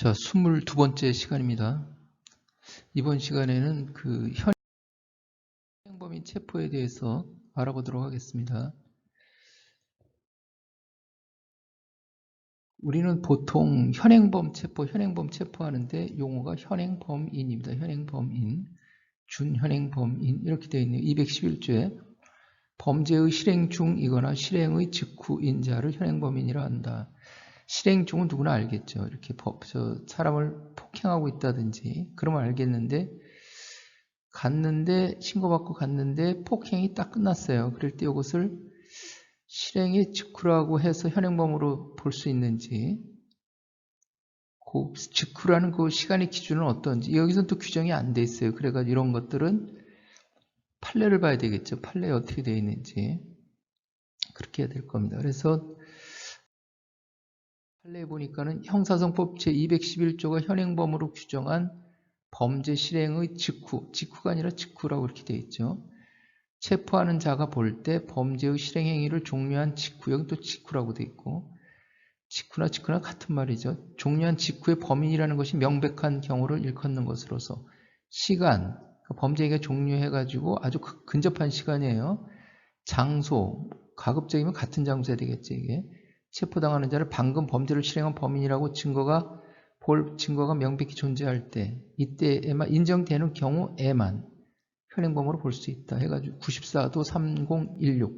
자, 22번째 시간입니다. 이번 시간에는 그 현행범인 체포에 대해서 알아보도록 하겠습니다. 우리는 보통 현행범 체포하는데 용어가 현행범인입니다. 현행범인, 준현행범인 이렇게 되어 있네요. 211조에 범죄의 실행 중이거나 실행의 직후인 자를 현행범인이라 한다. 실행 중은 누구나 알겠죠. 이렇게 사람을 폭행하고 있다든지 그러면 알겠는데 신고받고 갔는데 폭행이 딱 끝났어요. 그럴 때 이것을 실행의 직후라고 해서 현행범으로 볼 수 있는지, 그 직후라는 그 시간의 기준은 어떤지, 여기서는 또 규정이 안 돼 있어요. 그래가지고 이런 것들은 판례를 봐야 되겠죠. 판례에 어떻게 되어 있는지. 그렇게 해야 될 겁니다. 그래서 판례에 보니까는 형사성법 제211조가 현행범으로 규정한 범죄 실행의 직후가 아니라 직후라고 이렇게 되어 있죠. 체포하는 자가 볼 때 범죄의 실행 행위를 종료한 직후, 여기 또 직후라고 되어 있고, 직후나 같은 말이죠. 종료한 직후의 범인이라는 것이 명백한 경우를 일컫는 것으로서 시간, 범죄 행위가 종료해가지고 아주 근접한 시간이에요. 장소, 가급적이면 같은 장소에 되겠죠. 이게 체포당하는 자를 방금 범죄를 실행한 범인이라고 증거가 명백히 존재할 때, 이때에만 인정되는 경우에만 현행범으로 볼 수 있다 해가지고 94도 3016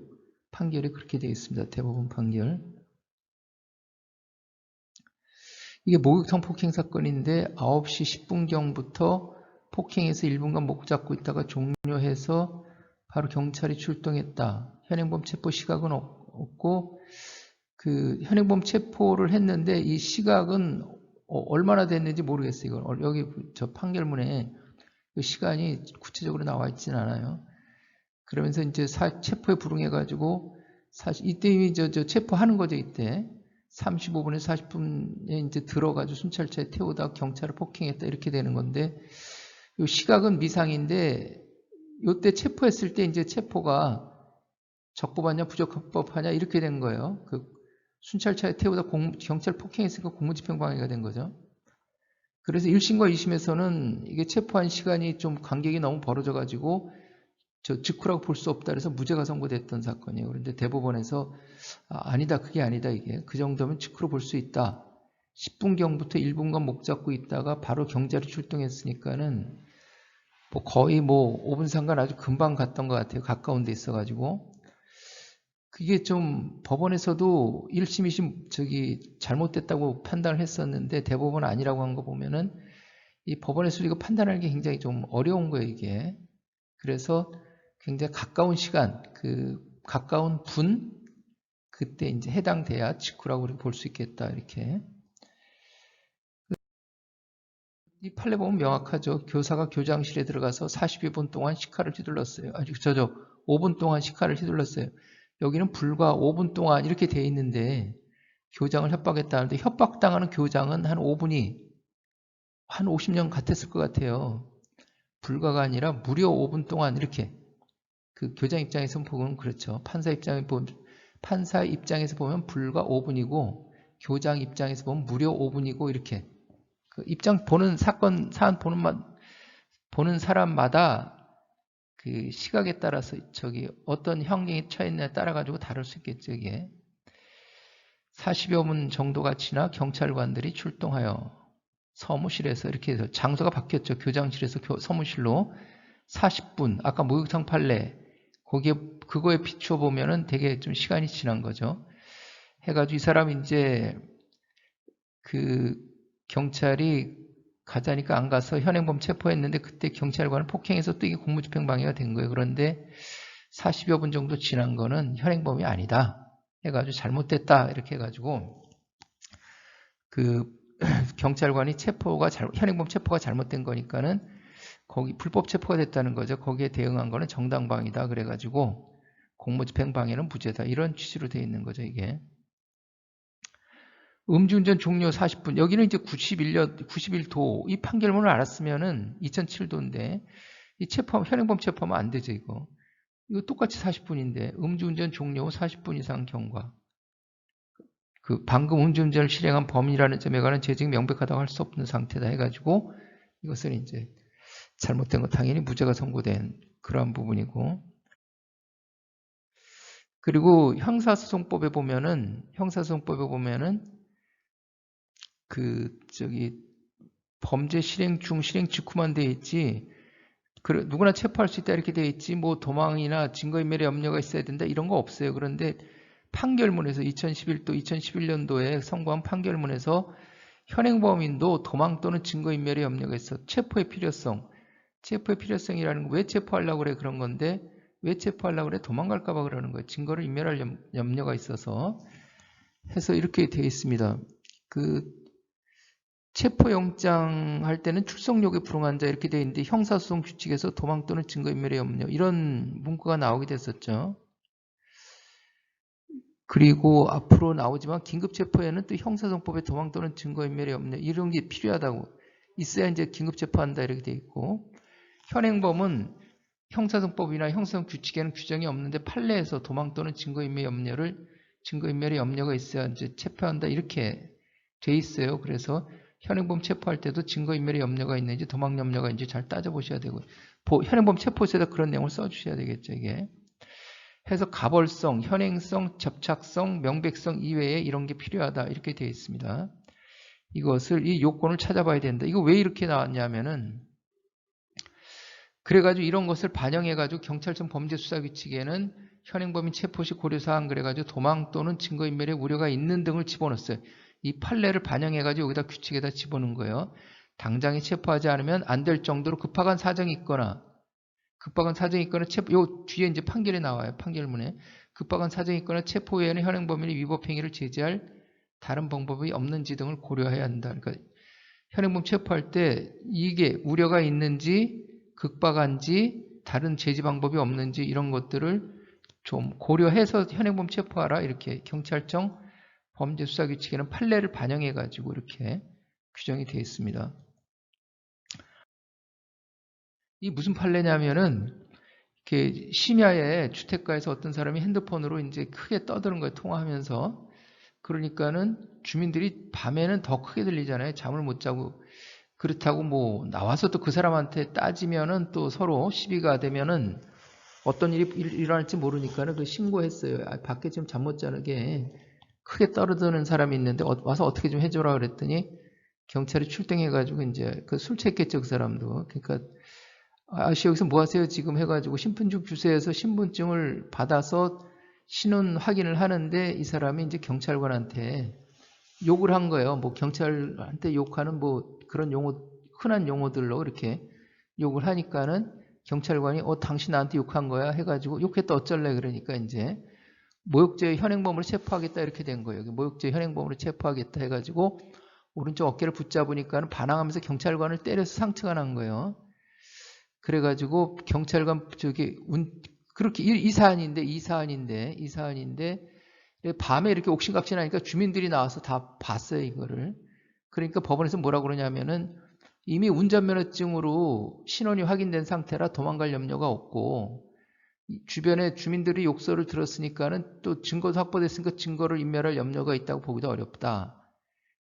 판결이 그렇게 되어 있습니다. 대법원 판결. 이게 목욕탕 폭행 사건인데 9시 10분경부터 폭행해서 1분간 목 잡고 있다가 종료해서 바로 경찰이 출동했다. 현행범 체포 시각은 없고 그 현행범 체포를 했는데 이 시각은 얼마나 됐는지 모르겠어요. 이건 여기 저 판결문에 그 시간이 구체적으로 나와 있지는 않아요. 그러면서 이제 체포에 불응해가지고 이때 이미 저 체포하는 거죠. 이때 35분에서 40분에 이제 들어가지고 순찰차에 태우다 경찰을 폭행했다 이렇게 되는 건데, 이 시각은 미상인데 이때 체포했을 때 이제 체포가 적법하냐 부적법하냐 이렇게 된 거예요. 그 순찰차에 태우다 경찰 폭행했으니까 공무집행방해가 된 거죠. 그래서 1심과 2심에서는 이게 체포한 시간이 좀 간격이 너무 벌어져가지고 직후라고 볼 수 없다 그래서 무죄가 선고됐던 사건이에요. 그런데 대법원에서 아니다, 그게 아니다, 이게. 그 정도면 직후로 볼 수 있다. 10분경부터 1분간 목 잡고 있다가 바로 경찰이 출동했으니까는 거의 5분 상간 아주 금방 갔던 것 같아요. 가까운 데 있어가지고. 그게 좀 법원에서도 1심, 2심 잘못됐다고 판단을 했었는데 대법원 아니라고 한 거 보면은 이 법원에서 이거 판단하는 게 굉장히 좀 어려운 거예요, 이게. 그래서 굉장히 가까운 시간, 가까운 분, 그때 이제 해당돼야 직후라고 볼 수 있겠다, 이렇게. 이 판례 보면 명확하죠. 교사가 교장실에 들어가서 42분 동안 식칼을 휘둘렀어요. 5분 동안 식칼을 휘둘렀어요. 여기는 불과 5분 동안 이렇게 돼 있는데 교장을 협박했다는데 협박당하는 교장은 한 5분이 한 50년 같았을 것 같아요. 불가가 아니라 무려 5분 동안 이렇게. 그 교장 입장에서 보면 그렇죠. 판사 입장에서 보면 불과 5분이고 교장 입장에서 보면 무려 5분이고 이렇게. 그 입장 보는 사안 보는 사람마다 그 시각에 따라서 어떤 형량이 처했냐에 따라 가지고 다를 수 있겠죠. 이게 40여 분 정도가 지나 경찰관들이 출동하여 사무실에서 이렇게 해서 장소가 바뀌었죠. 교장실에서 사무실로 40분. 아까 목욕탕 판례 그거에 비추어 보면은 되게 좀 시간이 지난 거죠. 해가지고 이 사람이 이제 그 경찰이 가자니까 안 가서 현행범 체포했는데 그때 경찰관을 폭행해서 또 이게 공무집행방해가 된 거예요. 그런데 40여 분 정도 지난 거는 현행범이 아니다 해가지고 잘못됐다 이렇게 해가지고 그 경찰관이 현행범 체포가 잘못된 거니까는 거기 불법 체포가 됐다는 거죠. 거기에 대응한 거는 정당방위다 그래가지고 공무집행방해는 무죄다 이런 취지로 되어 있는 거죠. 이게 음주운전 종료 40분. 여기는 이제 91도. 이 판결문을 알았으면은 2007도인데, 현행범 체포하면 안 되죠, 이거. 이거 똑같이 40분인데, 음주운전 종료 후 40분 이상 경과. 그 방금 음주운전을 실행한 범인이라는 점에 관한 죄증이 명백하다고 할 수 없는 상태다 해가지고 이것은 이제 잘못된 거 당연히 무죄가 선고된 그러한 부분이고, 그리고 형사소송법에 보면은 범죄 실행 중 실행 직후만 돼 있지, 누구나 체포할 수 있다 이렇게 돼 있지 뭐 도망이나 증거인멸의 염려가 있어야 된다 이런 거 없어요. 그런데 판결문에서 2011년도에 선고한 판결문에서 현행범인도 도망 또는 증거인멸의 염려가 있어. 체포의 필요성이라는 거 왜 체포하려고 그래 그런 건데, 왜 체포하려고 그래? 도망갈까 봐 그러는 거예요. 증거를 인멸할 염려가 있어서 해서 이렇게 되어 있습니다. 그 체포영장 할 때는 출석욕에 불응한 자 이렇게 되어 있는데 형사소송 규칙에서 도망 또는 증거인멸의 염려 이런 문구가 나오게 됐었죠. 그리고 앞으로 나오지만 긴급체포에는 또 형사소송법에 도망 또는 증거인멸의 염려 이런 게 필요하다고 있어야 이제 긴급체포한다 이렇게 되어 있고, 현행범은 형사소송법이나 형사소송 규칙에는 규정이 없는데 판례에서 도망 또는 증거인멸의 염려가 있어야 이제 체포한다 이렇게 돼 있어요. 그래서 현행범 체포할 때도 증거인멸의 염려가 있는지 도망 염려가 있는지 잘 따져보셔야 되고, 현행범 체포에다 그런 내용을 써주셔야 되겠죠. 이게 해서 가벌성, 현행성, 접착성, 명백성 이외에 이런 게 필요하다 이렇게 되어 있습니다. 이것을 이 요건을 찾아봐야 된다. 이거 왜 이렇게 나왔냐면은 그래가지고 이런 것을 반영해가지고 경찰청 범죄수사규칙에는 현행범인 체포 시 고려사항 그래가지고 도망 또는 증거인멸의 우려가 있는 등을 집어넣었어요. 이 판례를 반영해가지고 여기다 규칙에다 집어넣은 거예요. 당장에 체포하지 않으면 안 될 정도로 급박한 사정이 있거나 요 뒤에 이제 판결에 나와요. 판결문에 급박한 사정이 있거나 체포 외에는 현행범인이 위법행위를 제재할 다른 방법이 없는지 등을 고려해야 한다. 그러니까 현행범 체포할 때 이게 우려가 있는지 급박한지 다른 제지 방법이 없는지 이런 것들을 좀 고려해서 현행범 체포하라 이렇게 경찰청 범죄수사규칙에는 판례를 반영해가지고 이렇게 규정이 되어 있습니다. 이 무슨 판례냐면은 이렇게 심야에 주택가에서 어떤 사람이 핸드폰으로 이제 크게 떠드는 거예요. 통화하면서. 그러니까는 주민들이 밤에는 더 크게 들리잖아요. 잠을 못 자고. 그렇다고 뭐 나와서 또 그 사람한테 따지면은 또 서로 시비가 되면은 어떤 일이 일어날지 모르니까는 그 신고했어요. 밖에 지금 잠 못 자게 크게 떨어드는 사람이 있는데 와서 어떻게 좀 해줘라 그랬더니 경찰이 출동해가지고 이제 그 술 취했겠죠 그 사람도. 그러니까 아저씨 여기서 뭐 하세요 지금 해가지고 신분증 주세해서 신분증을 받아서 신원 확인을 하는데 이 사람이 이제 경찰관한테 욕을 한 거예요. 뭐 경찰한테 욕하는 뭐 그런 용어, 흔한 용어들로 이렇게 욕을 하니까는 경찰관이 당신 나한테 욕한 거야 해가지고 욕했다 어쩔래 그러니까 이제 모욕죄 현행범으로 체포하겠다 이렇게 된 거예요. 모욕죄 현행범으로 체포하겠다 해가지고 오른쪽 어깨를 붙잡으니까는 반항하면서 경찰관을 때려서 상처가 난 거예요. 그래가지고 경찰관 그렇게 이 사안인데 밤에 이렇게 옥신각신하니까 주민들이 나와서 다 봤어요 이거를. 그러니까 법원에서 뭐라고 그러냐면은 이미 운전면허증으로 신원이 확인된 상태라 도망갈 염려가 없고 주변에 주민들이 욕설을 들었으니까는 또 증거도 확보됐으니까 증거를 인멸할 염려가 있다고 보기도 어렵다.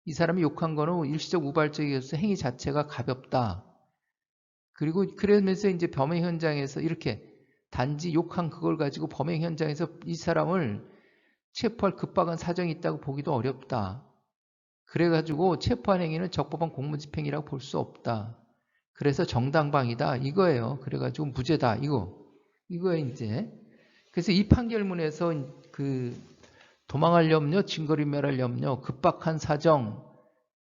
이 사람이 욕한 거는 일시적 우발적이어서 행위 자체가 가볍다. 그리고 그러면서 이제 범행 현장에서 이렇게 단지 욕한 그걸 가지고 범행 현장에서 이 사람을 체포할 급박한 사정이 있다고 보기도 어렵다. 그래가지고 체포한 행위는 적법한 공무집행이라고 볼 수 없다. 그래서 정당방위다 이거예요. 그래가지고 무죄다 이거예요 이제. 그래서 이 판결문에서 그 도망할 염려, 증거를 인멸할 염려, 급박한 사정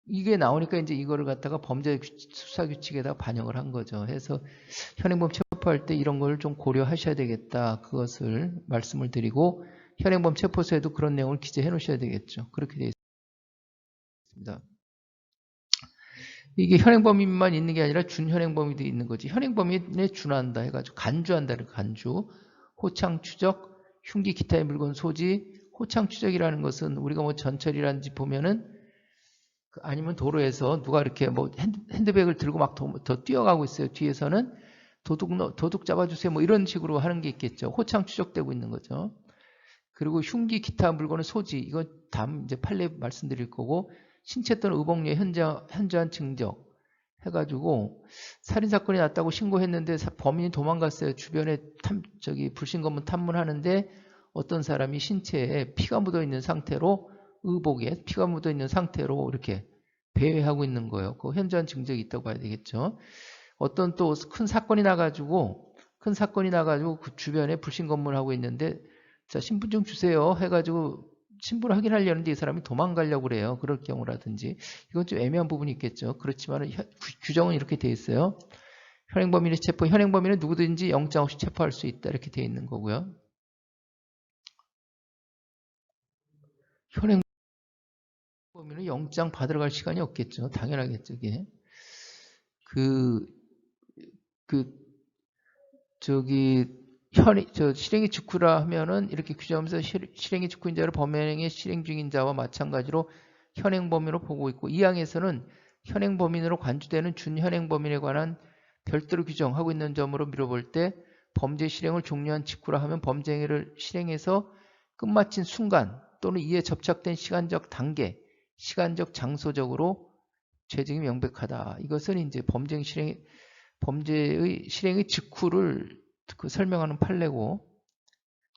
이게 나오니까 이제 이거를 갖다가 범죄 수사 규칙에다 반영을 한 거죠. 해서 현행범 체포할 때 이런 걸 좀 고려하셔야 되겠다. 그것을 말씀을 드리고 현행범 체포서에도 그런 내용을 기재해 놓으셔야 되겠죠. 그렇게 되어 있습니다. 이게 현행범인만 있는 게 아니라 준현행범인도 있는 거지. 현행범인에 준한다 해가지고 간주한다. 간주, 호창 추적, 흉기 기타의 물건 소지. 호창 추적이라는 것은 우리가 뭐 전철이라든지 보면은 아니면 도로에서 누가 이렇게 뭐 핸드백을 들고 막 더 뛰어가고 있어요. 뒤에서는 도둑 잡아주세요. 뭐 이런 식으로 하는 게 있겠죠. 호창 추적되고 있는 거죠. 그리고 흉기, 기타 물건의 소지, 이건 다음 이제 판례 말씀드릴 거고, 신체 또는 의복료의 현저한 증적 해가지고 살인사건이 났다고 신고했는데 범인이 도망갔어요. 주변에 불신검문 탐문하는데 어떤 사람이 신체에 피가 묻어 있는 상태로, 의복에 피가 묻어 있는 상태로 이렇게 배회하고 있는 거예요. 그 현저한 증적이 있다고 봐야 되겠죠. 어떤 또 큰 사건이 나가지고 그 주변에 불신검문을 하고 있는데, 자, 신분증 주세요 해가지고 신분을 확인하려는데 이 사람이 도망가려고 그래요. 그럴 경우라든지. 이건 좀 애매한 부분이 있겠죠. 그렇지만 규정은 이렇게 돼 있어요. 현행범인의 체포, 현행범인은 누구든지 영장 없이 체포할 수 있다, 이렇게 돼 있는 거고요. 현행범인은 영장 받으러 갈 시간이 없겠죠. 당연하겠죠, 이게. 실행이 직후라 하면은 이렇게 규정하면서 실행이 직후인 자를 범행의 실행 중인 자와 마찬가지로 현행범인으로 보고 있고, 이 항에서는 현행범인으로 관주되는 준현행범인에 관한 별도로 규정하고 있는 점으로 미뤄볼 때, 범죄 실행을 종료한 직후라 하면 범죄 행위를 실행해서 끝마친 순간 또는 이에 접착된 시간적 단계, 시간적 장소적으로 죄증이 명백하다. 이것은 이제 범죄의 실행의 직후를 설명하는 판례고,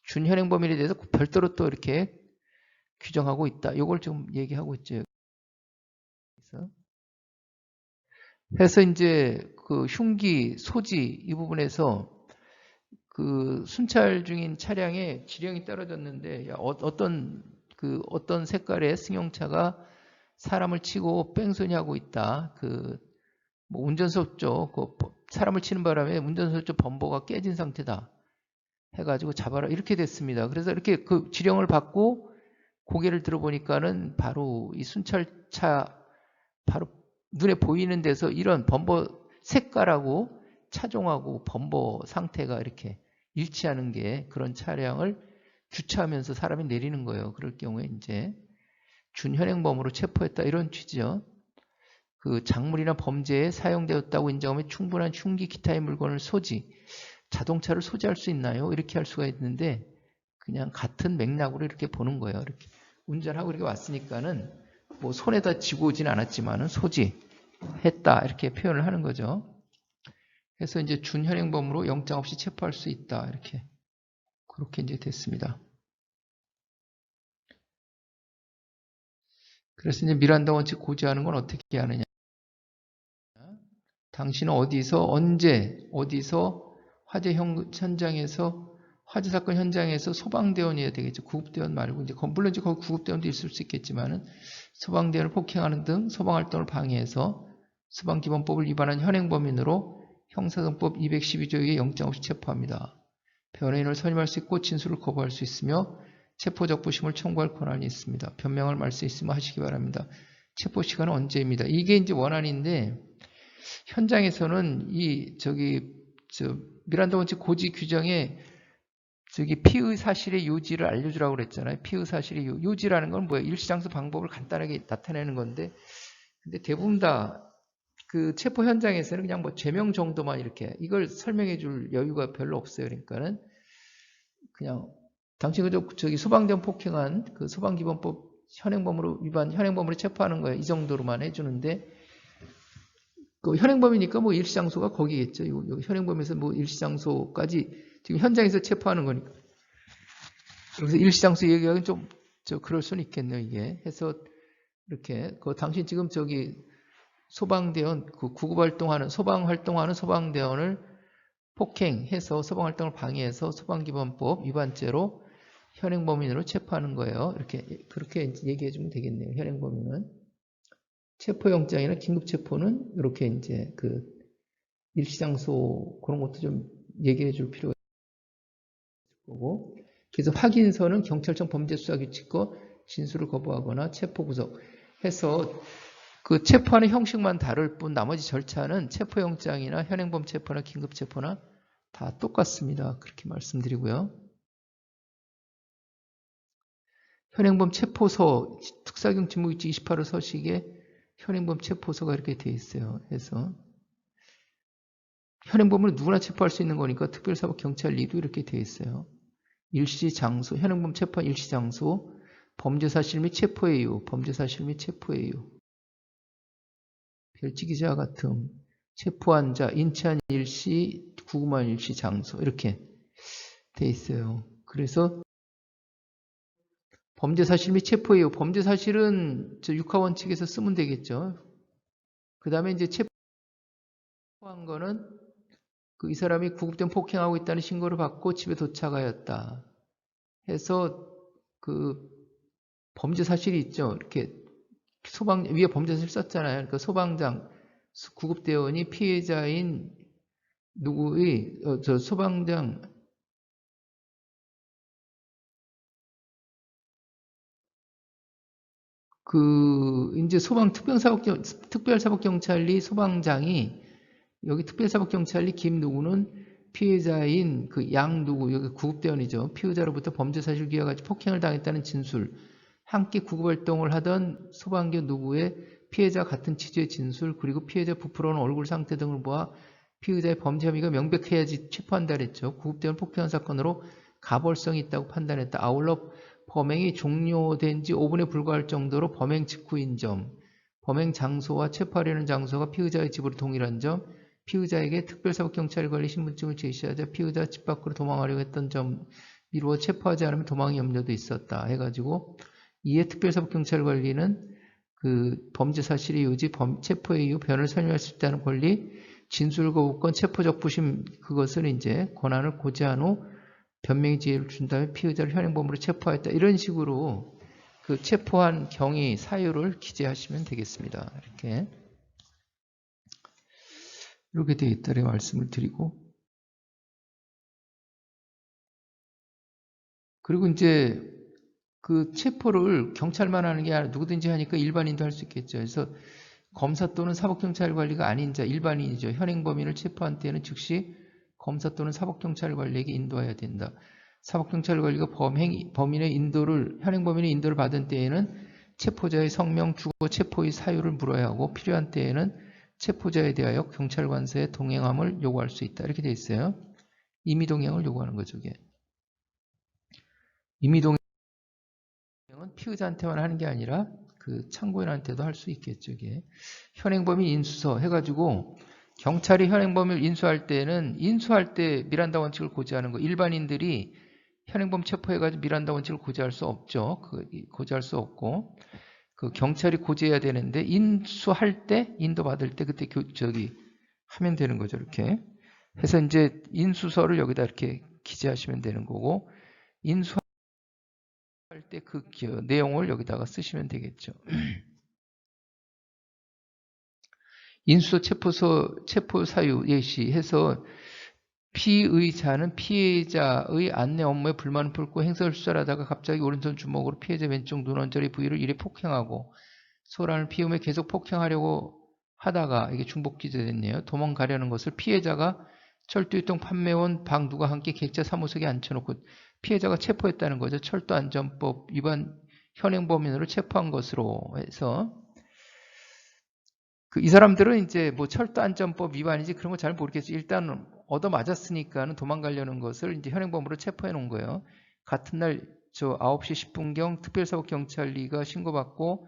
준현행범인에 대해서 별도로 또 이렇게 규정하고 있다. 이걸 지금 얘기하고 있죠. 그래서 이제 그 흉기, 소지 이 부분에서 그 순찰 중인 차량에 지령이 떨어졌는데, 어떤 색깔의 승용차가 사람을 치고 뺑소니 하고 있다. 뭐 운전석 쪽 사람을 치는 바람에 운전석 쪽 범버가 깨진 상태다 해가지고 잡아라, 이렇게 됐습니다. 그래서 이렇게 그 지령을 받고 고개를 들어보니까는 바로 이 순찰차 바로 눈에 보이는 데서 이런 범버 색깔하고 차종하고 범버 상태가 이렇게 일치하는 게, 그런 차량을 주차하면서 사람이 내리는 거예요. 그럴 경우에 이제 준현행범으로 체포했다, 이런 취지죠. 그 작물이나 범죄에 사용되었다고 인정하면 충분한 흉기, 기타의 물건을 소지, 자동차를 소지할 수 있나요? 이렇게 할 수가 있는데, 그냥 같은 맥락으로 이렇게 보는 거예요. 이렇게 운전하고 이렇게 왔으니까는 뭐 손에다 쥐고 오진 않았지만은 소지했다, 이렇게 표현을 하는 거죠. 그래서 이제 준현행범으로 영장 없이 체포할 수 있다, 이렇게 그렇게 이제 됐습니다. 그래서 이제 미란다 원칙 고지하는 건 어떻게 하느냐? 당신은 어디서, 언제, 어디서 화재 현장에서, 화재 사건 현장에서 소방대원이어야 되겠죠. 구급대원 말고, 이제 물론 이제 거기 구급대원도 있을 수 있겠지만은, 소방대원을 폭행하는 등 소방활동을 방해해서 소방기본법을 위반한 현행범인으로 형사소송법 212조에 의해 영장 없이 체포합니다. 변호인을 선임할 수 있고 진술을 거부할 수 있으며 체포적부심을 청구할 권한이 있습니다. 변명을 말 수 있으면 하시기 바랍니다. 체포 시간은 언제입니다. 이게 이제 원안인데, 현장에서는 미란다 원칙 고지 규정에 피의 사실의 요지를 알려주라고 그랬잖아요. 피의 사실의 요지라는 건 뭐예요? 일시장소 방법을 간단하게 나타내는 건데, 근데 대부분 다 그 체포 현장에서는 그냥 뭐 죄명 정도만 이렇게 이걸 설명해 줄 여유가 별로 없어요. 그러니까는 그냥 당신 소방대원 폭행한 그 소방기본법 현행범으로 체포하는 거예요. 이 정도로만 해주는데, 그 현행범이니까 뭐 일시장소가 거기겠죠. 현행범에서 뭐 일시장소까지 지금 현장에서 체포하는 거니까. 그래서 일시장소 얘기하기는 좀 그럴 수는 있겠네요. 이게 해서 이렇게 당신 지금 소방대원 소방활동하는 소방대원을 폭행해서 소방활동을 방해해서 소방기본법 위반죄로 현행범인으로 체포하는 거예요. 그렇게 얘기해 주면 되겠네요. 현행범인은. 체포영장이나 긴급체포는 이렇게 이제 일시장소 그런 것도 좀 얘기해 줄 필요가 있을 거고. 그래서 확인서는 경찰청 범죄수사규칙과 진술을 거부하거나 체포구속 해서 그 체포하는 형식만 다를 뿐 나머지 절차는 체포영장이나 현행범 체포나 긴급체포나 다 똑같습니다. 그렇게 말씀드리고요. 현행범 체포서 특사경 직무규칙 28호 서식에 현행범 체포서가 이렇게 되어 있어요. 그래서 현행범을 누구나 체포할 수 있는 거니까 특별사법 경찰리도 이렇게 되어 있어요. 일시 장소, 현행범 체포한 일시 장소, 범죄 사실 및 체포의 이유, 범죄 사실 및 체포의 이유. 별지기자와 같음, 체포한 자, 인치한 일시, 구금한 일시 장소 이렇게 돼 있어요. 그래서 범죄 사실 및 체포의 이유, 범죄 사실은 저 육하원칙에서 쓰면 되겠죠. 그 다음에 이제 체포한 거는 이 사람이 구급된 폭행하고 있다는 신고를 받고 집에 도착하였다 해서 그 범죄 사실이 있죠. 이렇게 위에 범죄 사실 썼잖아요. 그러니까 소방장, 구급대원이 피해자인 누구의 저 소방장 이제 특별사법경찰리 소방장이 여기 특별사법경찰리 김 누구는 피해자인 그 양 누구 여기 구급대원이죠. 피의자로부터 범죄 사실 기와 같이 폭행을 당했다는 진술, 함께 구급활동을 하던 소방교 누구의 피해자 같은 취지의 진술, 그리고 피해자 부풀어오는 얼굴 상태 등을 보아 피의자의 범죄 혐의가 명백해야지 체포한다 그랬죠. 구급대원 폭행한 사건으로 가벌성이 있다고 판단했다. 아울러 범행이 종료된 지 5분에 불과할 정도로 범행 직후인 점, 범행 장소와 체포하려는 장소가 피의자의 집으로 동일한 점, 피의자에게 특별사법경찰관리 신분증을 제시하자 피의자 집 밖으로 도망하려고 했던 점 미루어 체포하지 않으면 도망의 염려도 있었다 해가지고 이에 특별사법경찰관리는 그 범죄 사실의 요지, 체포의 이유, 변을 설명할 수 있다는 권리, 진술거부권, 체포적부심 그것을 이제 권한을 고지한 후 변명의 기회를 준 다음에 피의자를 현행범으로 체포하였다. 이런 식으로 그 체포한 경위, 사유를 기재하시면 되겠습니다. 이렇게 되어 있다는 말씀을 드리고, 그리고 이제 그 체포를 경찰만 하는 게 아니라 누구든지 하니까 일반인도 할 수 있겠죠. 그래서 검사 또는 사법경찰관리가 아닌 자, 일반인이죠. 현행범인을 체포한 때에는 즉시 검사 또는 사법경찰관리에게 인도해야 된다. 사법경찰관리가 범인의 인도를, 현행범인의 인도를 받은 때에는 체포자의 성명, 주거, 체포의 사유를 물어야 하고 필요한 때에는 체포자에 대하여 경찰관서에 동행함을 요구할 수 있다. 이렇게 돼 있어요. 임의동행을 요구하는 거죠. 이게. 임의동행은 피의자한테만 하는 게 아니라 그 참고인한테도 할 수 있겠죠. 이게. 현행범인 인수서 해가지고 경찰이 현행범을 인수할 때는 인수할 때 미란다 원칙을 고지하는 거. 일반인들이 현행범 체포해가지고 미란다 원칙을 고지할 수 없죠. 고지할 수 없고 그 경찰이 고지해야 되는데 인수할 때 인도받을 때 그때 하면 되는 거죠. 이렇게 해서 이제 인수서를 여기다 이렇게 기재하시면 되는 거고 인수할 때 그 내용을 여기다가 쓰시면 되겠죠. 인수서 체포 사유 예시해서 피의자는 피해자의 안내 업무에 불만을 품고 행사를 수사하다가 갑자기 오른손 주먹으로 피해자 왼쪽 눈 언저리 부위를 이래 폭행하고 소란을 피우며 계속 폭행하려고 하다가 이게 중복 기재됐네요. 도망가려는 것을 피해자가 철도유통 판매원 방두가 함께 객차 사무석에 앉혀놓고 피해자가 체포했다는 거죠. 철도안전법 위반 현행범인으로 체포한 것으로 해서 이 사람들은 이제 뭐 철도안전법 위반인지 그런 거 잘 모르겠어요. 일단 얻어 맞았으니까는 도망가려는 것을 이제 현행범으로 체포해 놓은 거예요. 같은 날 9시 10분경 특별사법경찰리가 신고받고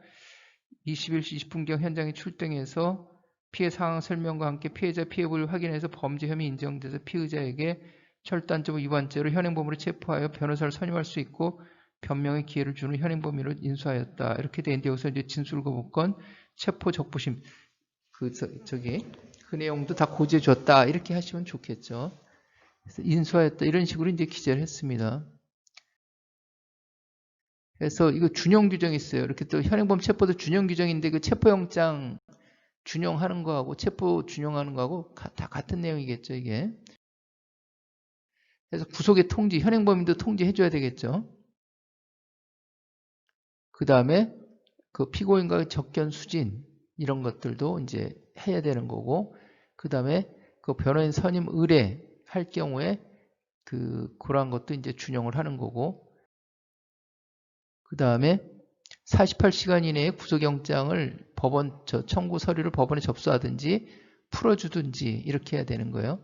21시 20분경 현장에 출동해서 피해 상황 설명과 함께 피해자 피해부를 확인해서 범죄 혐의 인정돼서 피의자에게 철도안전법 위반죄로 현행범으로 체포하여 변호사를 선임할 수 있고 변명의 기회를 주는 현행범인으로 인수하였다. 이렇게 돼 있는데 여기서 이제 진술거부권, 체포 적부심 그 내용도 다 고지해 줬다. 이렇게 하시면 좋겠죠. 그래서 인수하였다. 이런 식으로 이제 기재를 했습니다. 그래서 이거 준용 규정이 있어요. 이렇게 또 현행범 체포도 준용 규정인데 그 체포영장 준용하는 거하고 체포 준용하는 거하고 다 같은 내용이겠죠, 이게. 그래서 구속의 통지, 현행범인도 통지해줘야 되겠죠. 그 다음에 그 피고인과의 접견 수진 이런 것들도 이제 해야 되는 거고, 그 다음에 그 변호인 선임 의뢰할 경우에 그런 것도 이제 준용을 하는 거고, 그 다음에 48시간 이내에 구속영장을 청구 서류를 법원에 접수하든지 풀어주든지 이렇게 해야 되는 거예요.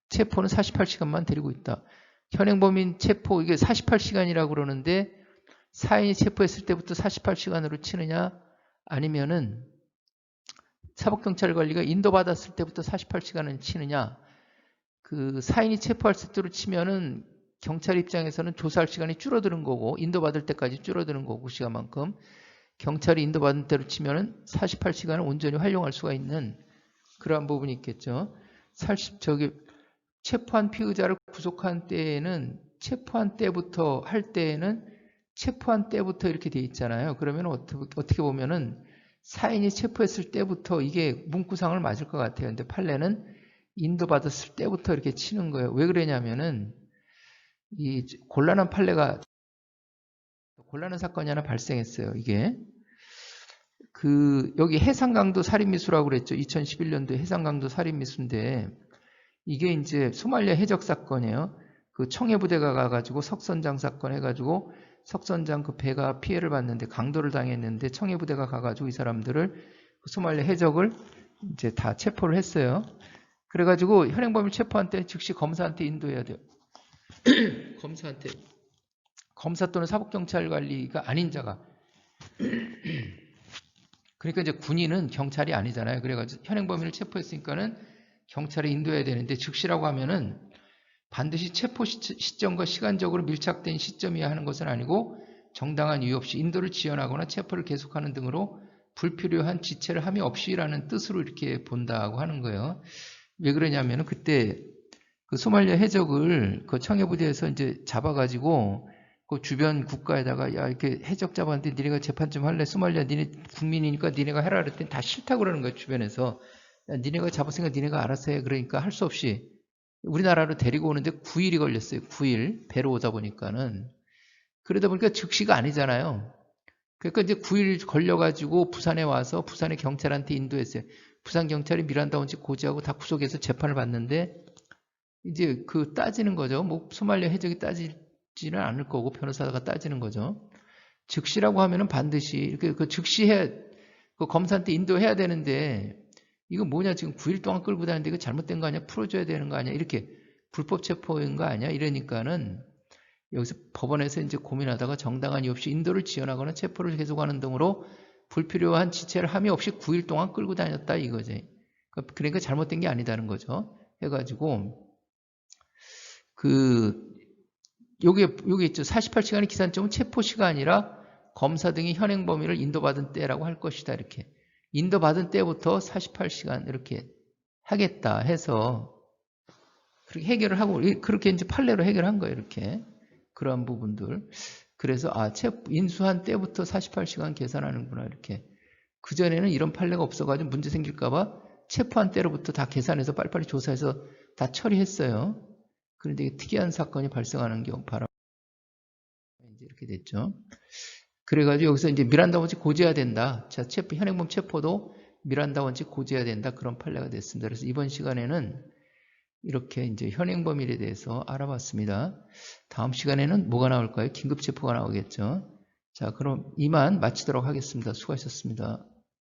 체포는 48시간만 데리고 있다. 현행범인 체포, 이게 48시간이라고 그러는데 사인이 체포했을 때부터 48시간으로 치느냐, 아니면은 사법경찰관리가 인도받았을 때부터 48시간을 치느냐. 그 사인이 체포했을 때로 치면은 경찰 입장에서는 조사할 시간이 줄어드는 거고, 인도받을 때까지 줄어드는 거고, 시간만큼. 경찰이 인도받은 때로 치면은 48시간을 온전히 활용할 수가 있는 그러한 부분이 있겠죠. 체포한 피의자를 구속한 때에는 체포한 때부터 할 때에는 체포한 때부터 이렇게 돼 있잖아요. 그러면 어떻게 보면은 사인이 체포했을 때부터 이게 문구상을 맞을 것 같아요. 근데 판례는 인도받았을 때부터 이렇게 치는 거예요. 왜 그러냐면은 이 곤란한 사건이 하나 발생했어요. 이게 여기 해상강도 살인미수라고 그랬죠. 2011년도 해상강도 살인미수인데 이게 이제 소말리아 해적 사건이에요. 그 청해부대가 가가지고 석선장 사건 해가지고 석선장 그 배가 피해를 봤는데 강도를 당했는데 청해부대가 가가지고 이 사람들을 소말리아 해적을 이제 다 체포를 했어요. 그래가지고 현행범을 체포한 때 즉시 검사한테 인도해야 돼요. 검사 또는 사법경찰관리가 아닌 자가. 그러니까 이제 군인은 경찰이 아니잖아요. 그래가지고 현행범인을 체포했으니까는 경찰에 인도해야 되는데 즉시라고 하면은 반드시 체포 시점과 시간적으로 밀착된 시점이어야 하는 것은 아니고 정당한 이유 없이 인도를 지연하거나 체포를 계속하는 등으로 불필요한 지체를 함이 없이라는 뜻으로 이렇게 본다고 하는 거예요. 왜 그러냐면은 그때 그 소말리아 해적을 그 청해부대에서 이제 잡아가지고 그 주변 국가에다가 야 이렇게 해적 잡았는데 니네가 재판 좀 할래? 소말리아 니네 국민이니까 니네가 해라 그랬더니 다 싫다고 그러는 거예요. 주변에서. 야, 니네가 잡았으니까 니네가 알아서 해. 그러니까 할 수 없이 우리나라로 데리고 오는데 9일이 걸렸어요. 9일 배로 오다 보니까는. 그러다 보니까 즉시가 아니잖아요. 그러니까 이제 9일 걸려가지고 부산에 와서 부산의 경찰한테 인도했어요. 부산 경찰이 미란다 원칙 고지하고 다 구속해서 재판을 받는데 이제 그 따지는 거죠. 뭐 소말리아 해적이 따지지는 않을 거고 변호사가 따지는 거죠. 즉시라고 하면은 반드시 이렇게 그 즉시해 그 검사한테 인도해야 되는데 이거 뭐냐 지금 9일 동안 끌고 다니는데 이거 잘못된 거 아니야? 풀어줘야 되는 거 아니야? 이렇게 불법 체포인 거 아니야? 이러니까는 여기서 법원에서 이제 고민하다가 정당한 이유 없이 인도를 지연하거나 체포를 계속하는 등으로 불필요한 지체를 함이 없이 9일 동안 끌고 다녔다 이거지. 그러니까 잘못된 게 아니다는 거죠. 해가지고 요게 있죠. 48시간의 기산점은 체포 시간이라 검사 등이 현행 범위를 인도받은 때라고 할 것이다. 이렇게. 인도받은 때부터 48시간 이렇게 하겠다 해서 그렇게 해결을 하고 그렇게 이제 판례로 해결한 거예요. 이렇게. 그러한 부분들. 그래서 인수한 때부터 48시간 계산하는구나. 이렇게. 그전에는 이런 판례가 없어가지고 문제 생길까봐 체포한 때로부터 다 계산해서 빨리빨리 조사해서 다 처리했어요. 그런데 특이한 사건이 발생하는 경우 바로 이제 이렇게 됐죠. 그래가지고 여기서 이제 미란다 원칙 고지해야 된다. 자, 현행범 체포도 미란다 원칙 고지해야 된다. 그런 판례가 됐습니다. 그래서 이번 시간에는 이렇게 이제 현행범일에 대해서 알아봤습니다. 다음 시간에는 뭐가 나올까요? 긴급 체포가 나오겠죠. 자, 그럼 이만 마치도록 하겠습니다. 수고하셨습니다.